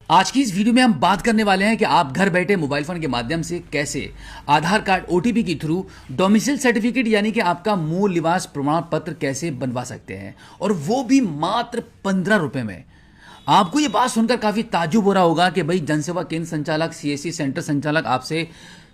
आज की इस वीडियो में हम बात करने वाले हैं कि आप घर बैठे मोबाइल फोन के माध्यम से कैसे आधार कार्ड ओटीपी के थ्रू डोमिसाइल सर्टिफिकेट यानी कि आपका मूल निवास प्रमाण पत्र कैसे बनवा सकते हैं, और वो भी मात्र 15 रुपए में। आपको ये बात सुनकर काफी ताज्जुब हो रहा होगा कि भाई जनसेवा केंद्र संचालक, सीएससी सेंटर संचालक आपसे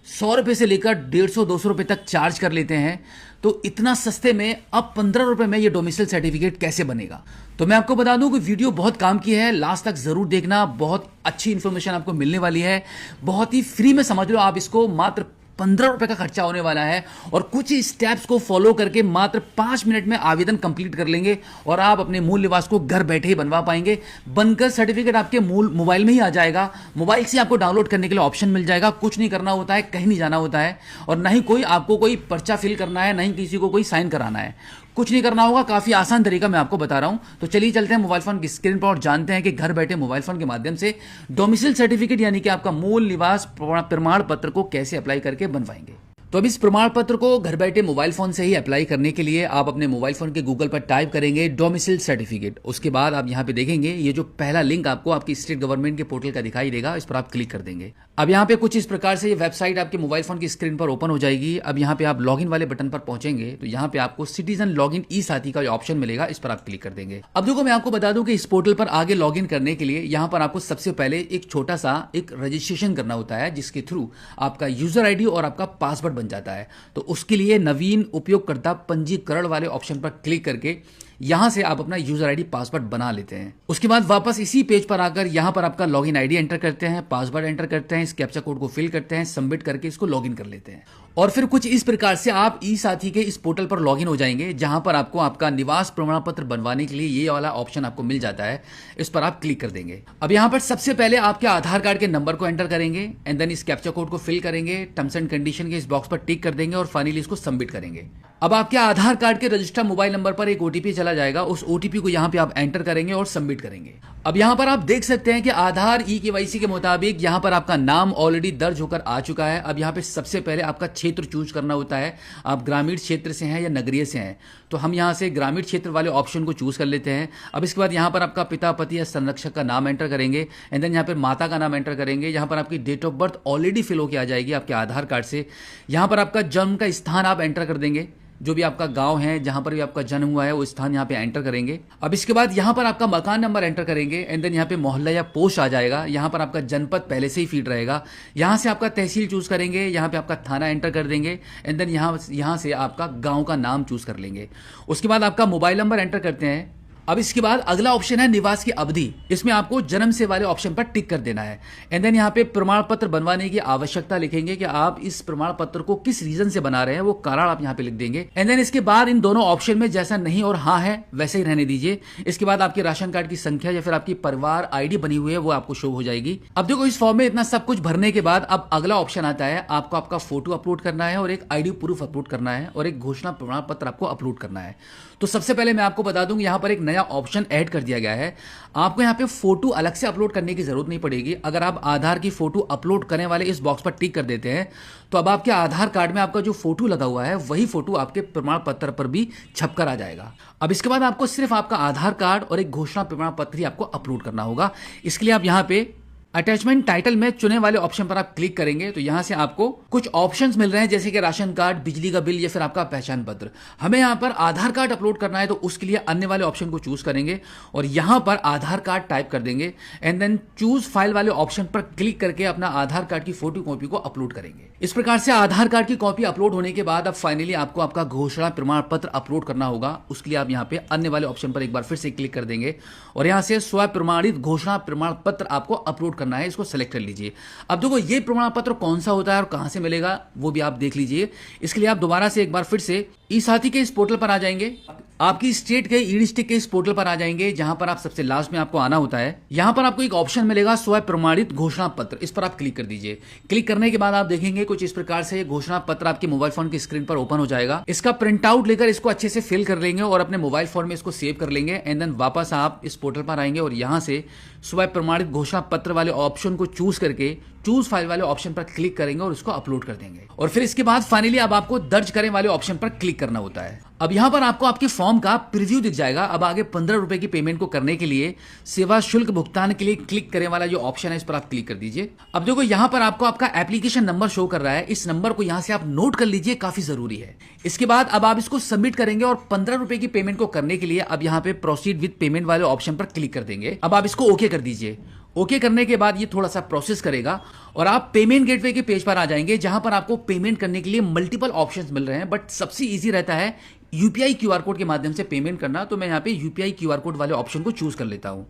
100 रुपए से लेकर 150-200 रुपए तक चार्ज कर लेते हैं, तो इतना सस्ते में अब 15 रुपए में ये डोमिसाइल सर्टिफिकेट कैसे बनेगा। तो मैं आपको बता दूं कि वीडियो बहुत काम की है, लास्ट तक जरूर देखना, बहुत अच्छी इंफॉर्मेशन आपको मिलने वाली है। बहुत ही फ्री में समझ लो आप इसको, मात्र 15 रुपए का खर्चा होने वाला है और कुछ स्टेप्स को फॉलो करके मात्र 5 मिनट में आवेदन कंप्लीट कर लेंगे और आप अपने मूल निवास को घर बैठे ही बनवा पाएंगे। बनकर सर्टिफिकेट आपके मूल मोबाइल में ही आ जाएगा, मोबाइल से आपको डाउनलोड करने के लिए ऑप्शन मिल जाएगा। कुछ नहीं करना होता है, कहीं नहीं जाना होता है, और ना ही कोई आपको कोई पर्चा फिल करना है, ना ही किसी को कोई साइन कराना है, कुछ नहीं करना होगा। काफी आसान तरीका मैं आपको बता रहा हूं। तो चलिए चलते हैं मोबाइल फोन की स्क्रीन पर और जानते हैं कि घर बैठे मोबाइल फोन के माध्यम से डोमिसाइल सर्टिफिकेट यानी कि आपका मूल निवास प्रमाण पत्र को कैसे अप्लाई करके बनवाएंगे। तो अब इस प्रमाण पत्र को घर बैठे मोबाइल फोन से ही अप्लाई करने के लिए आप अपने मोबाइल फोन के गूगल पर टाइप करेंगे डोमिसाइल सर्टिफिकेट। उसके बाद आप यहाँ पे देखेंगे ये जो पहला लिंक आपको आपकी स्टेट गवर्नमेंट के पोर्टल का दिखाई देगा, इस पर आप क्लिक कर देंगे। अब यहाँ पे कुछ इस प्रकार से ये वेबसाइट आपके मोबाइल फोन की स्क्रीन पर ओपन हो जाएगी। अब यहाँ पे आप लॉगिन वाले बटन पर पहुंचेंगे तो यहाँ पे आपको सिटीजन लॉगिन ई साथी का ऑप्शन मिलेगा, इस पर आप क्लिक कर देंगे। अब देखो मैं आपको बता दूं कि इस पोर्टल पर आगे लॉगिन करने के लिए यहाँ पर आपको सबसे पहले एक छोटा सा एक रजिस्ट्रेशन करना होता है, जिसके थ्रू आपका यूजर आईडी और आपका पासवर्ड बन जाता है। तो उसके लिए नवीन उपयोगकर्ता पंजीकरण वाले ऑप्शन पर क्लिक करके यहां से आप अपना यूजर आईडी पासवर्ड बना लेते हैं। उसके बाद वापस इसी पेज पर आकर यहां पर आपका लॉगिन आईडी एंटर करते हैं, पासवर्ड एंटर करते हैं, इस कैप्चा कोड को फिल करते हैं, सबमिट करके इसको लॉगिन कर लेते हैं। और फिर कुछ इस प्रकार से आप ई साथी के इस पोर्टल पर लॉगिन हो जाएंगे, जहां पर आपको आपका निवास प्रमाण पत्र बनवाने के लिए ये वाला ऑप्शन आपको मिल जाता है, इस पर आप क्लिक कर देंगे। अब यहां पर सबसे पहले आपके आधार कार्ड के नंबर को एंटर करेंगे एंड देन इस कैप्चा कोड को फिल करेंगे, टर्म्स एंड कंडीशन के इस बॉक्स पर टिक कर देंगे और फाइनली इसको सबमिट करेंगे। अब आपके आधार कार्ड के रजिस्टर्ड मोबाइल नंबर पर एक ओटीपी चला जाएगा, उस ओटीपी को यहां पे आप एंटर करेंगे और सबमिट करेंगे। अब यहां पर आप देख सकते हैं कि आधार ई केवाईसी के मुताबिक यहां पर आपका नाम ऑलरेडी दर्ज होकर आ चुका है। अब यहां पे सबसे पहले आपका क्षेत्र चूज करना होता है, आप ग्रामीण क्षेत्र से हैं या नगरीय से हैं, तो हम यहां से ग्रामीण क्षेत्र वाले ऑप्शन को चूज कर लेते हैं। अब इसके बाद यहां पर आपका पिता, पति या संरक्षक का नाम एंटर करेंगे एंड देन यहां पर माता का नाम एंटर करेंगे। यहां पर आपकी date of birth already fill होकर आ जाएगी आपके आधार कार्ड से। यहां पर आपका जन्म का स्थान आप एंटर कर देंगे, जो भी आपका गांव है, जहां पर भी आपका जन्म हुआ है वो स्थान यहां पे एंटर करेंगे। अब इसके बाद यहां पर आपका मकान नंबर एंटर करेंगे एंड देन यहां पे मोहल्ला या पोस्ट आ जाएगा। यहां पर आपका जनपद पहले से ही फीड रहेगा, यहां से आपका तहसील चूज करेंगे, यहां पे आपका थाना एंटर कर देंगे एंड देन यहां से आपका गांव का नाम चूज कर लेंगे। उसके बाद आपका मोबाइल नंबर एंटर करते हैं। अब इसके बाद अगला ऑप्शन है निवास की अवधि, इसमें आपको जन्म से वाले ऑप्शन पर टिक कर देना है एंड देन यहाँ पे प्रमाण पत्र बनवाने की आवश्यकता लिखेंगे कि आप इस प्रमाण पत्र को किस रीजन से बना रहे हैं, वो कारण आप यहाँ पे लिख देंगे एंड देन इसके बाद इन दोनों ऑप्शन में जैसा नहीं और हाँ है वैसे ही रहने दीजिए। इसके बाद आपके राशन कार्ड की संख्या या फिर आपकी परिवार आईडी बनी हुई है वो आपको शो हो जाएगी। अब देखो इस फॉर्म में इतना सब कुछ भरने के बाद अब अगला ऑप्शन आता है, आपको आपका फोटो अपलोड करना है और एक आईडी प्रूफ अपलोड करना है और एक घोषणा प्रमाण पत्र आपको अपलोड करना है। तो सबसे पहले मैं आपको बता दूं यहाँ पर एक नया ऑप्शन ऐड कर दिया गया है, आपको यहाँ पे फोटो अलग से अपलोड करने की जरूरत नहीं पड़ेगी। अगर आप आधार की फोटो अपलोड करने वाले इस बॉक्स पर टिक कर देते हैं तो अब आपके आधार कार्ड में आपका जो फोटो लगा हुआ है वही फोटो आपके प्रमाण पत्र पर भी छपकर आ जाएगा। अब इसके बाद आपको सिर्फ आपका आधार कार्ड और एक घोषणा प्रमाण पत्र ही आपको अपलोड करना होगा। इसके लिए आप यहाँ पे अटैचमेंट टाइटल में चुने वाले ऑप्शन पर आप क्लिक करेंगे तो यहां से आपको कुछ ऑप्शंस मिल रहे हैं, जैसे कि राशन कार्ड, बिजली का बिल या फिर आपका पहचान पत्र। हमें यहां पर आधार कार्ड अपलोड करना है तो उसके लिए अन्य वाले ऑप्शन को चूज करेंगे और यहां पर आधार कार्ड टाइप कर देंगे एंड देन चूज फाइल वाले ऑप्शन पर क्लिक करके अपना आधार कार्ड की फोटो कॉपी को अपलोड करेंगे। इस प्रकार से आधार कार्ड की कॉपी अपलोड होने के बाद अब फाइनली आपको आपका घोषणा प्रमाण पत्र अपलोड करना होगा। उसके लिए आप यहाँ पे अन्य वाले ऑप्शन पर एक बार फिर से क्लिक कर देंगे और यहां से स्व प्रमाणित घोषणा प्रमाण पत्र आपको अपलोड करना है, इसको सेलेक्ट कर लीजिए। अब देखो ये प्रमाण पत्र कौन सा होता है और कहां से मिलेगा वो भी आप देख लीजिए। इसके लिए आप दोबारा से एक बार फिर से ई साथी के इस पोर्टल पर आ जाएंगे, आपकी स्टेट के ई डिस्ट्रिक्ट के इस पोर्टल पर आ जाएंगे, जहां पर आप सबसे लास्ट में आपको आना होता है। यहां पर आपको एक ऑप्शन मिलेगा स्व प्रमाणित घोषणा पत्र, इस पर आप क्लिक कर दीजिए। क्लिक करने के बाद आप देखेंगे कुछ इस प्रकार से घोषणा पत्र आपके मोबाइल फोन की स्क्रीन पर ओपन हो जाएगा। इसका प्रिंट आउट लेकर इसको अच्छे से फिल कर लेंगे और अपने मोबाइल फोन में इसको सेव कर लेंगे एंड देन वापस आप इस पोर्टल पर आएंगे और यहां से स्व प्रमाणित घोषणा पत्र वाले वाले ऑप्शन को चूज करके चूज फाइल वाले ऑप्शन पर क्लिक करेंगे और उसको अपलोड कर देंगे। और फिर इसके बाद फाइनली अब आपको दर्ज करें वाले ऑप्शन पर क्लिक करना होता है। अब यहां पर आपको आपके फॉर्म का प्रीव्यू दिख जाएगा। अब आगे 15 रुपए की पेमेंट को करने के लिए सेवा शुल्क भुगतान के लिए क्लिक करें वाला जो ऑप्शन है इस पर आप क्लिक कर दीजिए। अब देखो यहां पर आपको आपका एप्लीकेशन नंबर शो कर रहा है। इस नंबर को यहां से आप नोट कर लीजिए, काफी जरूरी है। इसके बाद अब आप इसको सबमिट करेंगे और 15 रुपए की पेमेंट को करने के लिए अब यहां पे प्रोसीड विद पेमेंट वाले ऑप्शन पर क्लिक कर देंगे। अब आप इसको ओके कर दीजिए। ओके करने के बाद ये थोड़ा सा प्रोसेस करेगा और आप पेमेंट गेटवे के पेज पर आ जाएंगे, जहां पर आपको पेमेंट करने के लिए मल्टीपल ऑप्शंस मिल रहे हैं। बट सबसे इजी रहता है यूपीआई क्यूआर कोड के माध्यम से पेमेंट करना। तो मैं यहां पे यूपीआई क्यूआर कोड वाले ऑप्शन को चूज कर लेता हूं।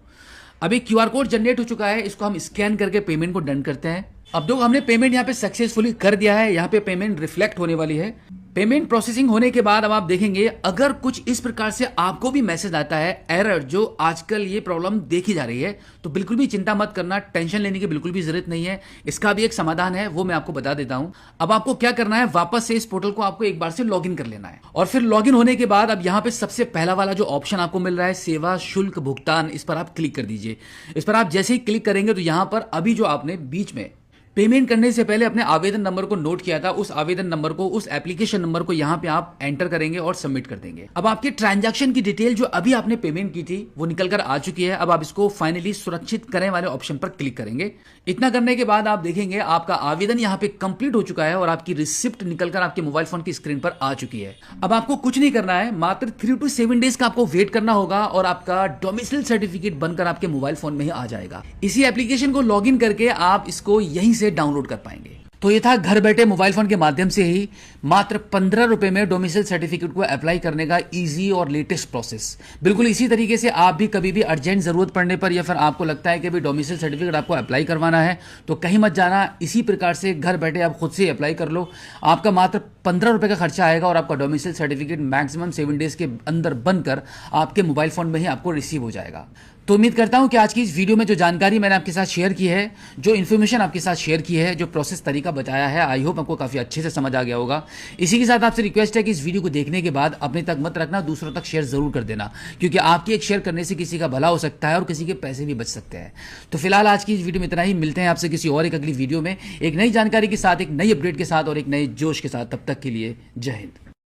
अब एक क्यूआर कोड जनरेट हो चुका है, इसको हम स्कैन करके पेमेंट को डन करते हैं। अब देखो हमने पेमेंट यहां पे सक्सेसफुली कर दिया है। यहां पे पेमेंट रिफ्लेक्ट होने वाली है। पेमेंट प्रोसेसिंग होने के बाद अब आप देखेंगे अगर कुछ इस प्रकार से आपको भी मैसेज आता है एरर, जो आजकल ये प्रॉब्लम देखी जा रही है, तो बिल्कुल भी चिंता मत करना, टेंशन लेने की बिल्कुल भी जरूरत नहीं है। इसका भी एक समाधान है, वो मैं आपको बता देता हूं। अब आपको क्या करना है, वापस से इस पोर्टल को आपको एक बार से लॉगिन कर लेना है। और फिर लॉगिन होने के बाद अब यहां पे सबसे पहला वाला जो ऑप्शन आपको मिल रहा है सेवा शुल्क भुगतान, इस पर आप क्लिक कर दीजिए। इस पर आप जैसे ही क्लिक करेंगे तो यहां पर अभी जो आपने बीच में पेमेंट करने से पहले अपने आवेदन नंबर को नोट किया था, उस आवेदन नंबर को, उस एप्लीकेशन नंबर को यहां पे आप एंटर करेंगे और सबमिट कर देंगे। अब आपके ट्रांजैक्शन की डिटेल जो अभी आपने पेमेंट की थी वो निकल कर आ चुकी है। अब आप इसको फाइनली सुरक्षित करें वाले ऑप्शन पर क्लिक करेंगे। इतना करने के बाद आप देखेंगे आपका आवेदन यहां पे कंप्लीट हो चुका है और आपकी रिसिप्ट निकलकर आपके मोबाइल फोन की स्क्रीन पर आ चुकी है। अब आपको कुछ नहीं करना है, मात्र 3 to 7 डेज का आपको वेट करना होगा और आपका डोमिसाइल सर्टिफिकेट बनकर आपके मोबाइल फोन में ही आ जाएगा। इसी एप्लीकेशन को लॉगिन करके आप इसको यहीं से डाउनलोड कर पाएंगे। तो ये था घर बैठे मोबाइल फोन के माध्यम से ही मात्र 15 रुपए में डोमिसाइल सर्टिफिकेट को अप्लाई करने का इजी और लेटेस्ट प्रोसेस। बिल्कुल इसी तरीके से आप भी कभी भी अर्जेंट जरूरत पड़ने पर या फिर आपको लगता है कि भाई डोमिसाइल सर्टिफिकेट आपको अप्लाई करवाना है तो कहीं मत जाना, इसी प्रकार से घर बैठे आप खुद से अप्लाई कर लो। आपका मात्र 15 रुपए का खर्चा आएगा और आपका डोमिसाइल सर्टिफिकेट मैक्सिमम 7 डेज के अंदर बनकर आपके मोबाइल फोन में ही आपको रिसीव हो जाएगा। तो उम्मीद करता हूं कि आज की इस वीडियो में जो जानकारी मैंने आपके साथ शेयर की है, जो इन्फॉर्मेशन आपके साथ शेयर की है, जो प्रोसेस तरीका बताया है, आई होप आपको काफ़ी अच्छे से समझ आ गया होगा। इसी के साथ आपसे रिक्वेस्ट है कि इस वीडियो को देखने के बाद अपने तक मत रखना, दूसरों तक शेयर जरूर कर देना, क्योंकि आपके एक शेयर करने से किसी का भला हो सकता है और किसी के पैसे भी बच सकते हैं। तो फिलहाल आज की इस वीडियो में इतना ही। मिलते हैं आपसे किसी और एक अगली वीडियो में एक नई जानकारी के साथ, एक नई अपडेट के साथ और एक नए जोश के साथ। तब तक के लिए जय हिंद।